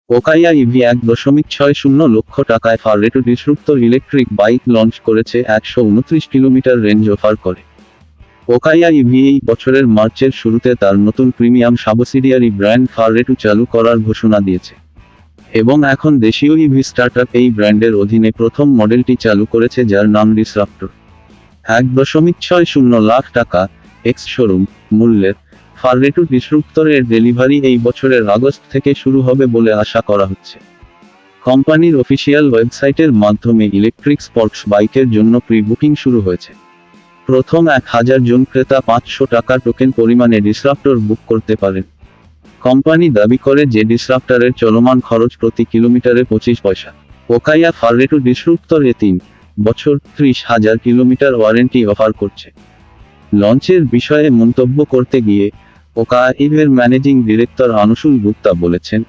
ওকাইয়া EV 1.60 লক্ষ টাকায় ফারেটো ডিসরুপ্টর electric bike launch করেছে, 129 কিলোমিটার রেঞ্জ অফার করে। ওকাইয়া ইভি এই বছরের মার্চের শুরুতে তার নতুন প্রিমিয়াম সাবসিডিয়ারি ব্র্যান্ড ফারেটো চালু করার ঘোষণা দিয়েছে এবং এখন দেশীয় ইভি স্টার্টআপ এই ব্র্যান্ডের অধীনে প্রথম মডেলটি চালু করেছে, যার নাম ডিসরাপ্টর। 1.60 লাখ টাকা এক্স শোরুম মূল্যের ফারেটো ডিসরুপ্টরের ডেলিভারি এই বছরের আগস্ট থেকে শুরু হবে বলে আশা করা হচ্ছে। কোম্পানির অফিসিয়াল ওয়েবসাইটের মাধ্যমে ইলেকট্রিক স্পোর্টস বাইকের জন্য প্রি বুকিং শুরু হয়েছে। প্রথম 1000 জন ক্রেতা 500 টাকা টোকেন পরিমাণে ডিসরাপ্টর বুক করতে পারেন। কোম্পানি দাবি করে যে ডিসরাপ্টরের চলমান খরচ প্রতি কিলোমিটারে 25 পয়সা। ওকাইয়া ফারেটো ডিসরুপ্টরে 3 বছর 30,000 কিলোমিটার ওয়ারেন্টি অফার করছে। লঞ্চের বিষয়ে মন্তব্য করতে গিয়ে ওকাইয়া ইভির ম্যানেজিং ডিরেক্টর আনুশুল গুপ্তা বলেছেন,